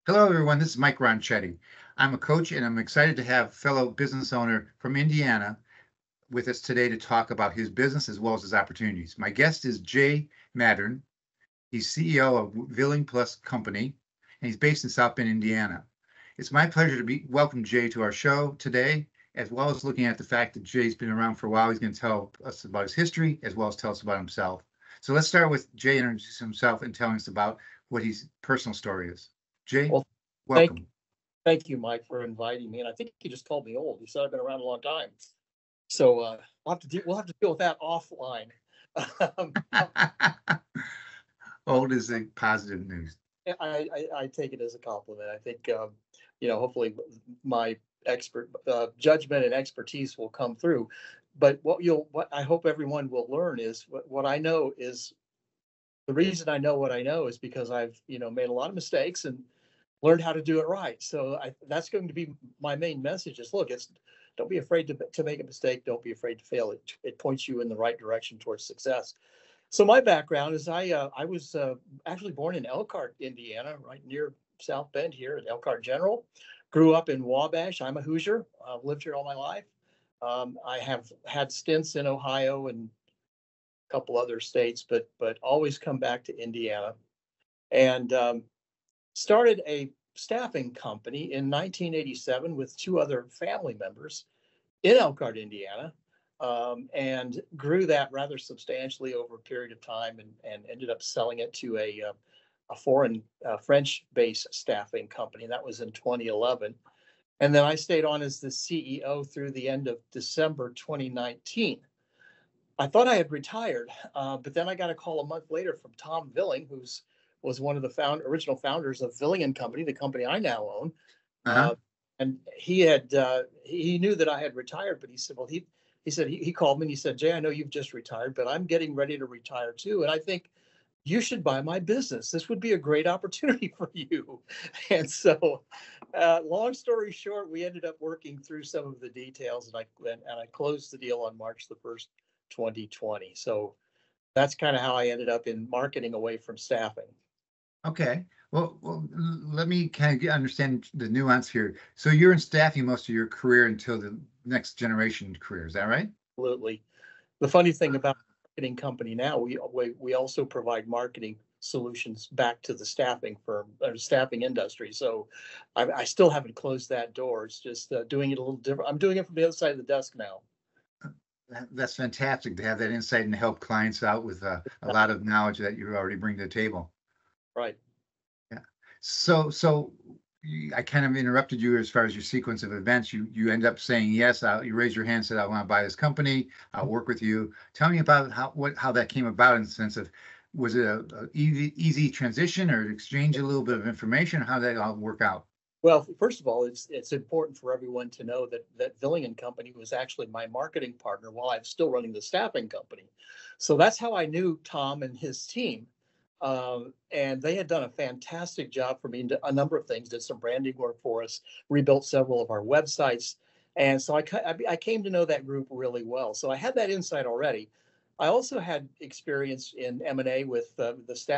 Hello, everyone. This is Mike Ronchetti. I'm a coach, and I'm excited to have fellow business owner from Indiana with us today to talk about his business as well as his opportunities. My guest is Jay Mattern. He's CEO of Villing+Company, and he's based in South Bend, Indiana. It's my pleasure to welcome Jay to our show today, as well as looking at the fact that Jay's been around for a while. He's going to tell us about his history as well as tell us about himself. So let's start with Jay introducing himself and telling us about what his personal story is. Jay, Well, thank welcome. thank you, Mike, for inviting me. And I think you just called me old. You said I've been around a long time, so we'll have to deal with that offline. Um, Old is the positive news. I take it as a compliment. I think hopefully my expert judgment and expertise will come through. But what I hope everyone will learn is what I know is the reason I know what I know is because I've made a lot of mistakes and learned how to do it right. So that's going to be my main message is look, it's don't be afraid to make a mistake. Don't be afraid to fail. It points you in the right direction towards success. So my background is I was actually born in Elkhart, Indiana, right near South Bend here at Elkhart General. Grew up in Wabash. I'm a Hoosier. I've lived here all my life. I have had stints in Ohio and a couple other states, but always come back to Indiana. And started a staffing company in 1987 with two other family members in Elkhart, Indiana, and grew that rather substantially over a period of time and ended up selling it to a foreign French-based staffing company. That was in 2011. And then I stayed on as the CEO through the end of December 2019. I thought I had retired, but then I got a call a month later from Tom Villing, who's was one of the original founders of Villing+Company, the company I now own. Uh-huh. And he knew that I had retired, but he said, well, he called me and he said, Jay, I know you've just retired, but I'm getting ready to retire too. And I think you should buy my business. This would be a great opportunity for you. And so, long story short, we ended up working through some of the details, and I closed the deal on March the 1st, 2020. So that's kind of how I ended up in marketing away from staffing. Okay. Let me kind of understand the nuance here. So you're in staffing most of your career until the next generation career. Is that right? Absolutely. The funny thing about marketing company now, we also provide marketing solutions back to the staffing firm or staffing industry. So I still haven't closed that door. It's just doing it a little different. I'm doing it from the other side of the desk now. That's fantastic to have that insight and help clients out with a lot of knowledge that you already bring to the table. Right. Yeah. So I kind of interrupted you as far as your sequence of events. You end up saying yes. You raise your hand, said, "I want to buy this company. I'll work with you." Tell me about how that came about in the sense of was it a easy transition or exchange a little bit of information? How did that all work out? Well, first of all, it's important for everyone to know that Villing+Company was actually my marketing partner while I was still running the staffing company. So that's how I knew Tom and his team. And they had done a fantastic job for me in a number of things, did some branding work for us, rebuilt several of our websites. And so I came to know that group really well. So I had that insight already. I also had experience in M&A with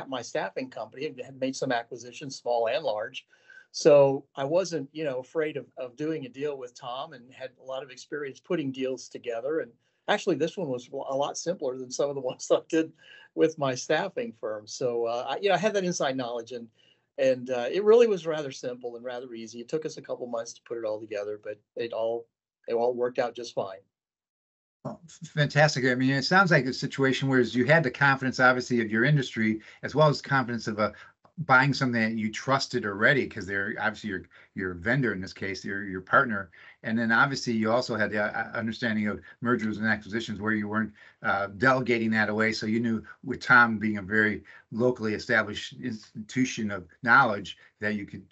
my staffing company, and had made some acquisitions, small and large. So I wasn't, afraid of doing a deal with Tom, and had a lot of experience putting deals together. And actually, this one was a lot simpler than some of the ones I did with my staffing firm. So I had that inside knowledge, and it really was rather simple and rather easy. It took us a couple months to put it all together, but it all worked out just fine. Well, fantastic. I mean, it sounds like a situation where you had the confidence, obviously, of your industry, as well as confidence of buying something that you trusted already, because they're obviously your vendor in this case, your partner, and then obviously you also had the understanding of mergers and acquisitions where you weren't delegating that away. So you knew with Tom being a very locally established institution of knowledge that you could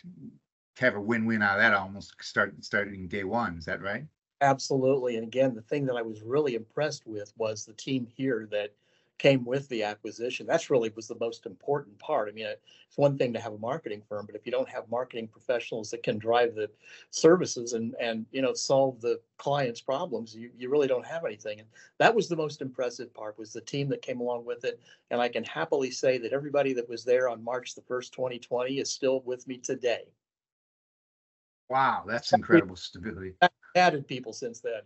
have a win-win out of that almost starting day one. Is that right? Absolutely. And again, the thing that I was really impressed with was the team here that came with the acquisition. That's really was the most important part. I mean, it's one thing to have a marketing firm, but if you don't have marketing professionals that can drive the services and solve the client's problems, you really don't have anything. And that was the most impressive part, was the team that came along with it. And I can happily say that everybody that was there on March the 1st, 2020 is still with me today. Wow, that's We've incredible stability. added people since then.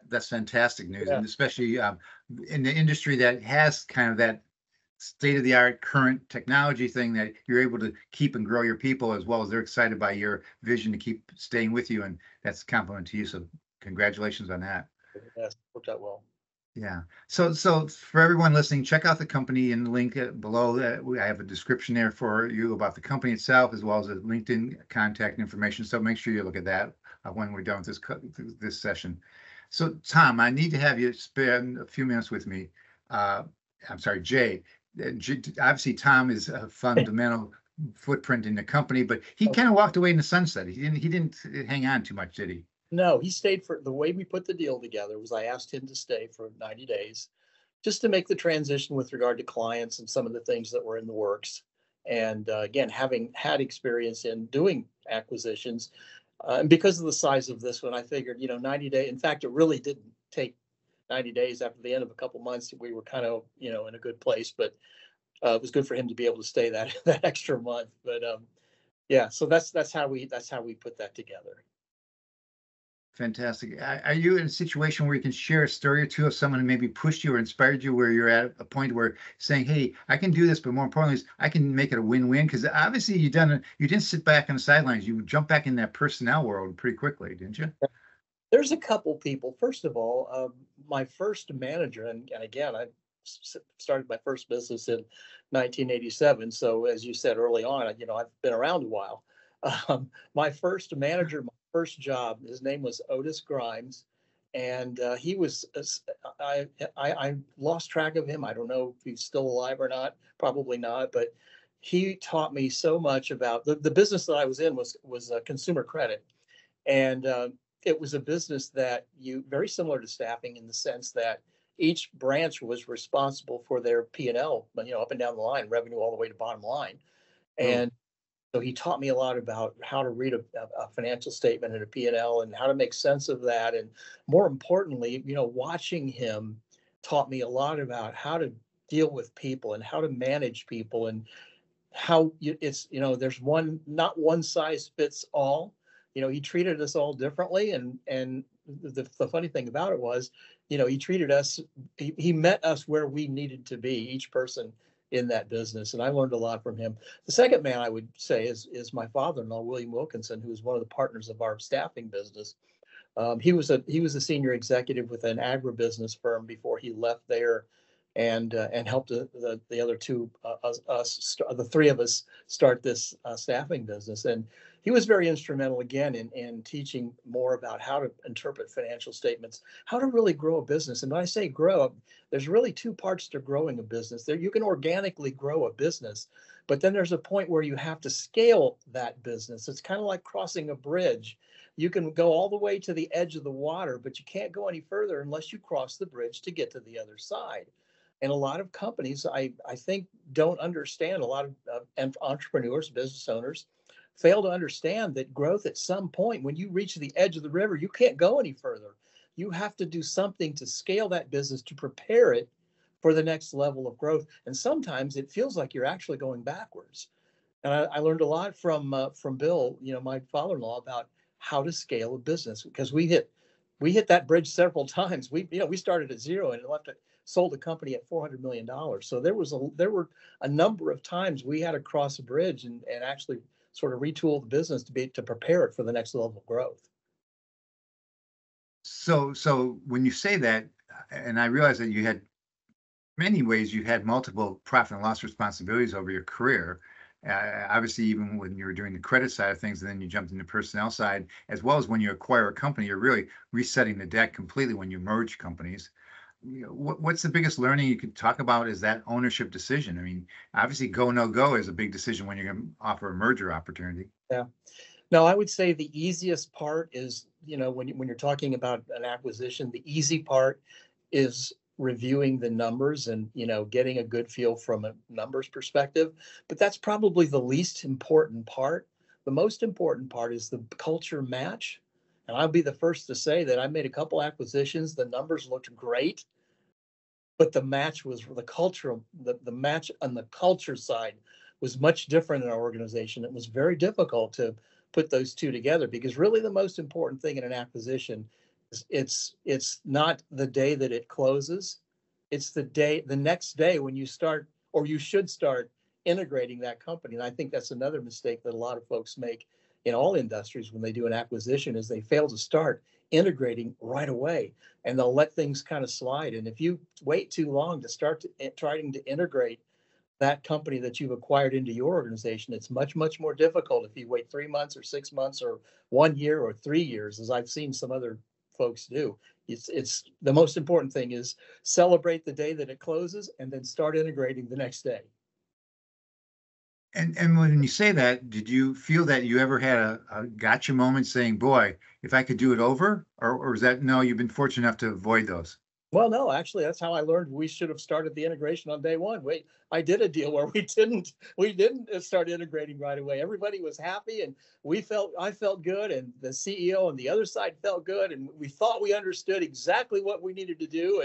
That's fantastic news, Yeah. and especially in the industry that has kind of that state of the art current technology thing that you're able to keep and grow your people as well as they're excited by your vision to keep staying with you, and that's a compliment to you. So congratulations on that. Yes, worked out well. Yeah. So for everyone listening, check out the company in the link below. I have a description there for you about the company itself, as well as a LinkedIn contact information. So make sure you look at that when we're done with this session. So Tom, I need to have you spend a few minutes with me. Uh, I'm sorry, Jay. Obviously, Tom is a fundamental footprint in the company, but he kind of walked away in the sunset. He didn't hang on too much, did he? No, he stayed. For the way we put the deal together was I asked him to stay for 90 days just to make the transition with regard to clients and some of the things that were in the works. And again, having had experience in doing acquisitions, and because of the size of this one, I figured, 90 days. In fact, it really didn't take 90 days. After the end of a couple months, we were kind of, in a good place. But it was good for him to be able to stay that that extra month. But yeah, so that's how we put that together. Fantastic. Are you in a situation where you can share a story or two of someone who maybe pushed you or inspired you, where you're at a point where saying, "Hey, I can do this," but more importantly, is I can make it a win-win? Because obviously you didn't sit back on the sidelines. You jumped back in that personnel world pretty quickly, didn't you? There's a couple people. First of all, my first manager, and again, I started my first business in 1987. So as you said early on, I've been around a while. My first manager, my first job, his name was Otis Grimes, and he was. I lost track of him. I don't know if he's still alive or not. Probably not, but he taught me so much about the business that I was in was consumer credit, and it was a business that you very similar to staffing in the sense that each branch was responsible for their P&L, up and down the line, revenue all the way to bottom line. Oh, And so he taught me a lot about how to read a financial statement and a P&L and L and how to make sense of that. And more importantly, watching him taught me a lot about how to deal with people and how to manage people and how it's there's not one size fits all. He treated us all differently, and the funny thing about it was, he treated us, he met us where we needed to be, each person in that business, and I learned a lot from him. The second man I would say is my father-in-law, William Wilkinson, who is one of the partners of our staffing business. He was a senior executive with an agribusiness firm before he left there, and helped the other two, the three of us start this staffing business. And he was very instrumental again in teaching more about how to interpret financial statements, how to really grow a business. And when I say grow, there's really two parts to growing a business. There you can organically grow a business, but then there's a point where you have to scale that business. It's kind of like crossing a bridge. You can go all the way to the edge of the water, but you can't go any further unless you cross the bridge to get to the other side. And a lot of companies, I think, don't understand. A lot of entrepreneurs, business owners, fail to understand that growth at some point, when you reach the edge of the river, you can't go any further. You have to do something to scale that business to prepare it for the next level of growth. And sometimes it feels like you're actually going backwards. And I learned a lot from Bill, my father-in-law, about how to scale a business, because we hit that bridge several times. We started at zero and sold the company at $400 million. So there were a number of times we had to cross a bridge and actually sort of retool the business to prepare it for the next level of growth. so when you say that, and I realize that you had many ways you had multiple profit and loss responsibilities over your career. Obviously, even when you were doing the credit side of things, and then you jumped into personnel side, as well as when you acquire a company, you're really resetting the deck completely when you merge companies. What's the biggest learning you could talk about is that ownership decision? I mean, obviously, go no go is a big decision when you're going to offer a merger opportunity. Yeah. No, I would say the easiest part is, when you're talking about an acquisition, the easy part is reviewing the numbers and, getting a good feel from a numbers perspective. But that's probably the least important part. The most important part is the culture match. And I'll be the first to say that I made a couple acquisitions. The numbers looked great, but the match was the culture, the match on the culture side was much different in our organization. It was very difficult to put those two together, because really the most important thing in an acquisition is it's not the day that it closes. It's the next day when you start, or you should start, integrating that company. And I think that's another mistake that a lot of folks make in all industries when they do an acquisition, is they fail to start integrating right away, and they'll let things kind of slide. And if you wait too long to start trying to integrate that company that you've acquired into your organization, it's much, much more difficult if you wait 3 months or 6 months or 1 year or 3 years, as I've seen some other folks do. It's the most important thing is celebrate the day that it closes and then start integrating the next day. And when you say that, did you feel that you ever had a gotcha moment saying, boy, if I could do it over? Or is that, no, you've been fortunate enough to avoid those? Well, no, actually, that's how I learned we should have started the integration on day one. Wait, I did a deal where we didn't start integrating right away. Everybody was happy, and I felt good, and the CEO on the other side felt good, and we thought we understood exactly what we needed to do,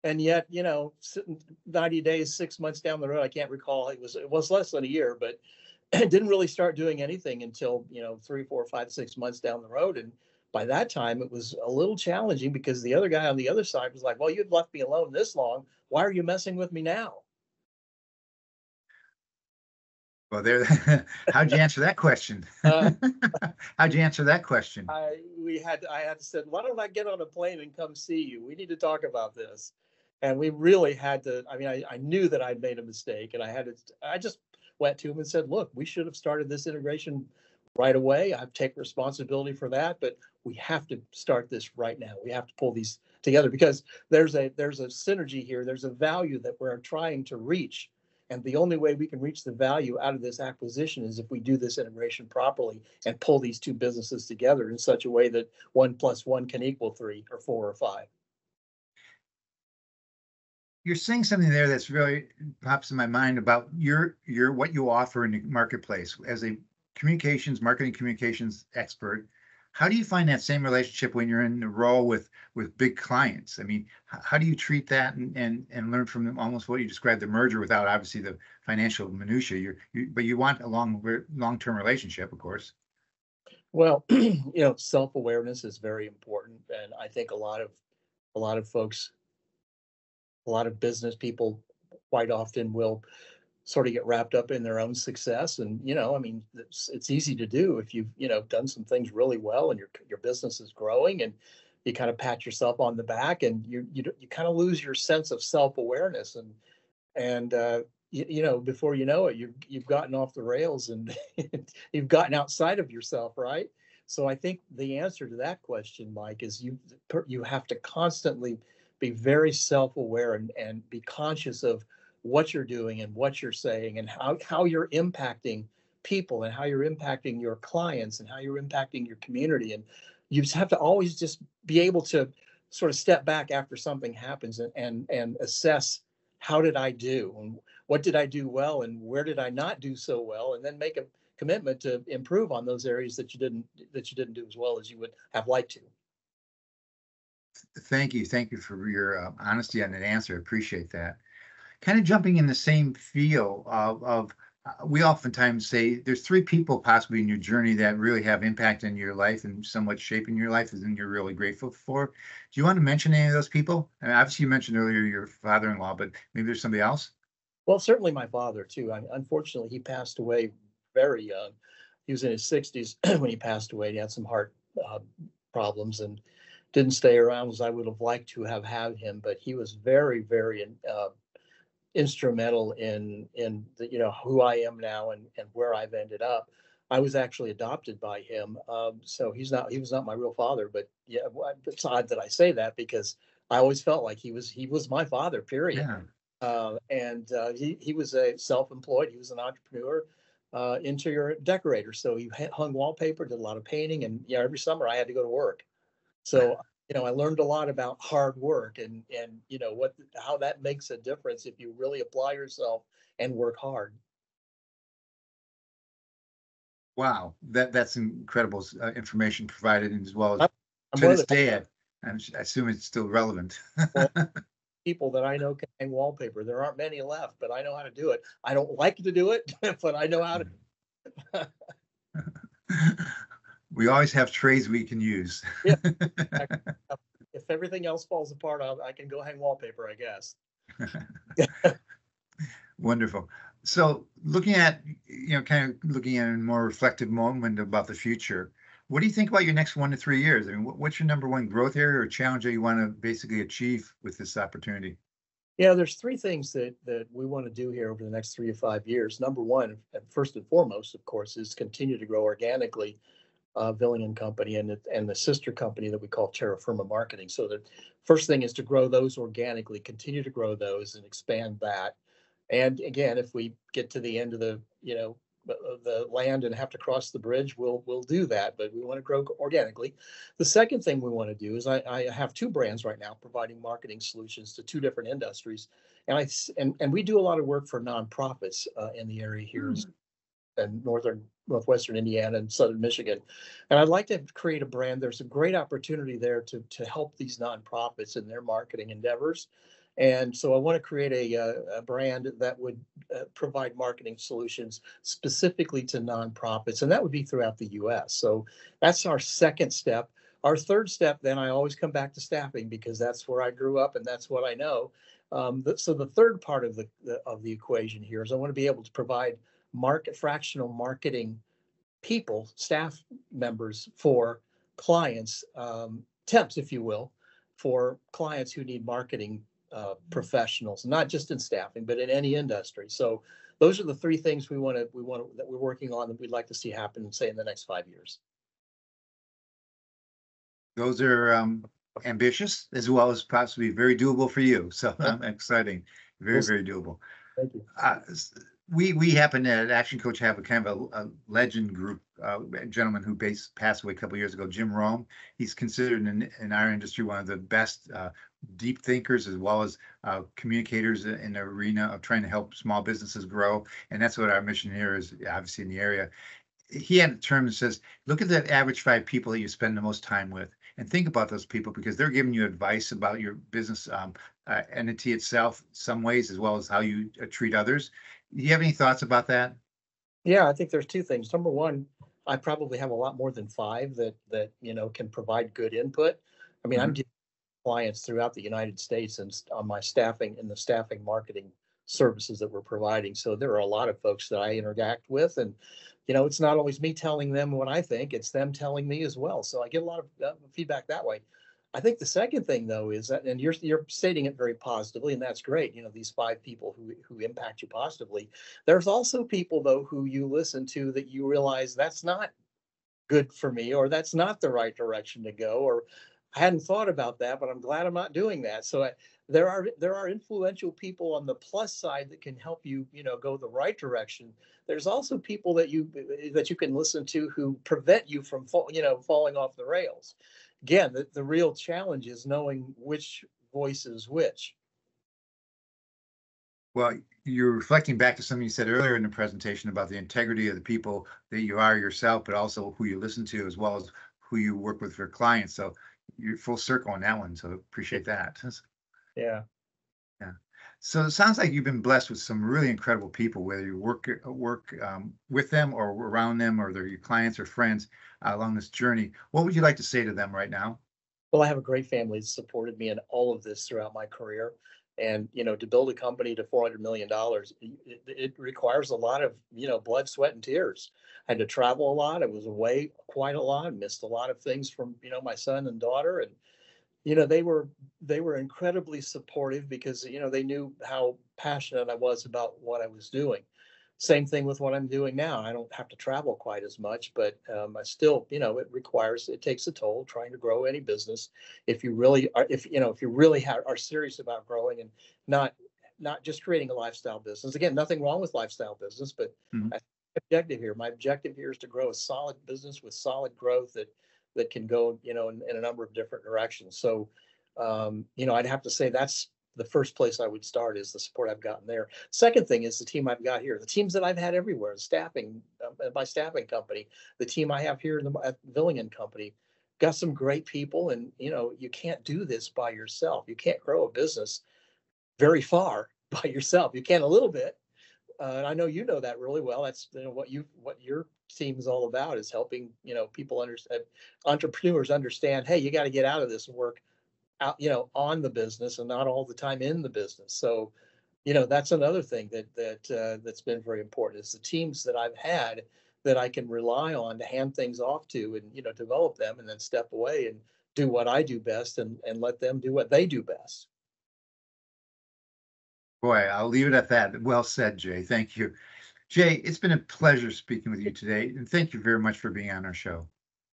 and yet, 90 days, 6 months down the road, I can't recall. It was less than a year, but didn't really start doing anything until 3, 4, 5, 6 months down the road. And by that time, it was a little challenging, because the other guy on the other side was like, well, you've left me alone this long, why are you messing with me now? Well, there, how'd you answer that question? uh, How'd you answer that question? I had to say, why don't I get on a plane and come see you, we need to talk about this. And we really had to, I mean, I knew that I'd made a mistake, and I just went to him and said, look, we should have started this integration right away. I take responsibility for that, but we have to start this right now. We have to pull these together, because there's a synergy here. There's a value that we're trying to reach. And the only way we can reach the value out of this acquisition is if we do this integration properly and pull these two businesses together in such a way that 1 + 1 can equal 3 or 4 or 5. You're saying something there that's really pops in my mind about your what you offer in the marketplace as a marketing communications expert. How do you find that same relationship when you're in the role with big clients? I mean, how do you treat that and learn from them, almost what you described, the merger, without obviously the financial minutia? But you want a long-term relationship, of course. Well, self-awareness is very important. And I think a lot of folks, a lot of business people quite often will sort of get wrapped up in their own success. And, I mean, it's easy to do if you've, done some things really well and your business is growing, and you kind of pat yourself on the back, and you kind of lose your sense of self-awareness. And before you know it, you've gotten off the rails, and you've gotten outside of yourself, right? So I think the answer to that question, Mike, is you have to constantly be very self-aware, and be conscious of what you're doing and what you're saying, and how you're impacting people, and how you're impacting your clients, and how you're impacting your community. And you just have to always just be able to sort of step back after something happens, and assess, how did I do, and what did I do well, and where did I not do so well, and then make a commitment to improve on those areas that you didn't do as well as you would have liked to. Thank you. Thank you for your honesty on that answer. I appreciate that. Kind of jumping in the same feel of we oftentimes say there's three people possibly in your journey that really have impact in your life and somewhat shaping your life, and you're really grateful for. Do you want to mention any of those people? I mean, obviously, you mentioned earlier your father-in-law, but maybe there's somebody else. Well, certainly my father too. Unfortunately, he passed away very young. He was in his 60s when he passed away. He had some heart uh, problems, and didn't stay around as I would have liked to have had him. But he was very, very instrumental in who I am now, and where I've ended up. I was actually adopted by him, so he was not my real father. But yeah, it's odd that I say that, because I always felt like he was my father. Period. Yeah. And he was a self-employed. He was an entrepreneur, interior decorator. So he hung wallpaper, did a lot of painting, and every summer I had to go to work. So I learned a lot about hard work, and how that makes a difference if you really apply yourself and work hard. Wow, that's incredible information provided, and as well as I'm to more this than day, I assume it's still relevant. well, people that I know can hang wallpaper. There aren't many left, but I know how to do it. I don't like to do it, but I know how to. We always have trades we can use. Yeah. If everything else falls apart, I can go hang wallpaper, I guess. Wonderful. So looking at, kind of looking at a more reflective moment about the future, what do you think about your next 1 to 3 years? I mean, what's your number one growth area or challenge that you want to basically achieve with this opportunity? Yeah, there's three things that we want to do here over the next 3 to 5 years. Number one, and first and foremost, of course, is continue to grow organically, Villing+Company and the sister company that we call Terra Firma Marketing. So the first thing is to grow those organically, continue to grow those and expand that. And again, if we get to the end of the land and have to cross the bridge, we'll do that. But we want to grow organically. The second thing we want to do is I have two brands right now providing marketing solutions to two different industries, and we do a lot of work for nonprofits in the area here in northwestern Indiana and southern Michigan. And I'd like to create a brand. There's a great opportunity there to help these nonprofits in their marketing endeavors. And so I want to create a brand that would provide marketing solutions specifically to nonprofits, and that would be throughout the U.S. So that's our second step. Our third step, then I always come back to staffing because that's where I grew up and that's what I know. So the third part of the equation here is I want to be able to provide fractional marketing people, staff members for clients, temps, if you will, for clients who need marketing professionals, not just in staffing, but in any industry. So those are the three things that we're working on that we'd like to see happen, say, in the next 5 years. Those are ambitious as well as possibly very doable for you. So exciting, very, We'll very doable. Thank you. We happen at Action Coach have a kind of a legend group, a gentleman who passed away a couple of years ago, Jim Rome. He's considered in our industry one of the best deep thinkers as well as communicators in the arena of trying to help small businesses grow. And that's what our mission here is, obviously in the area. He had a term that says, look at the average 5 people that you spend the most time with and think about those people because they're giving you advice about your business entity itself, some ways, as well as how you treat others. Do you have any thoughts about that? Yeah, I think there's two things. Number one, I probably have a lot more than five that can provide good input. I mean, I'm Mhm. dealing with clients throughout the United States and on my staffing in the staffing marketing services that we're providing. So there are a lot of folks that I interact with, and it's not always me telling them what I think; it's them telling me as well. So I get a lot of feedback that way. I think the second thing, though, is that, and you're stating it very positively, and that's great. These five people who impact you positively. There's also people, though, who you listen to that you realize that's not good for me, or that's not the right direction to go, or I hadn't thought about that, but I'm glad I'm not doing that. So there are influential people on the plus side that can help you, go the right direction. There's also people that you can listen to who prevent you from falling off the rails. Again, the real challenge is knowing which voice is which. Well, you're reflecting back to something you said earlier in the presentation about the integrity of the people that you are yourself, but also who you listen to, as well as who you work with for clients. So you're full circle on that one. So appreciate that. Yeah. Yeah. So it sounds like you've been blessed with some really incredible people, whether you work with them or around them, or they're your clients or friends along this journey. What would you like to say to them right now? Well, I have a great family that supported me in all of this throughout my career. And, to build a company to $400 million, it requires a lot of, blood, sweat, and tears. I had to travel a lot. I was away quite a lot, missed a lot of things from, my son and daughter. And, they were incredibly supportive because, they knew how passionate I was about what I was doing. Same thing with what I'm doing now. I don't have to travel quite as much, but I still, it takes a toll trying to grow any business. If you really are, if you really are serious about growing and not not just creating a lifestyle business. Again, nothing wrong with lifestyle business, but Mhm. that's my objective here. My objective here is to grow a solid business with solid growth that can go, in a number of different directions. So, I'd have to say that's the first place I would start is the support I've gotten there. Second thing is the team I've got here, the teams that I've had everywhere, staffing, my staffing company, the team I have here at Villing+Company, got some great people. And, you can't do this by yourself. You can't grow a business very far by yourself. You can a little bit, and I know you know that really well. That's what your team is all about, is helping people understand, entrepreneurs understand. Hey, you got to get out of this and work out, on the business and not all the time in the business. So, that's another thing that's been very important, is the teams that I've had that I can rely on to hand things off to, and develop them, and then step away and do what I do best, and let them do what they do best. Boy, I'll leave it at that. Well said, Jay. Thank you. Jay, it's been a pleasure speaking with you today, and thank you very much for being on our show.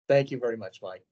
Thank you very much, Mike.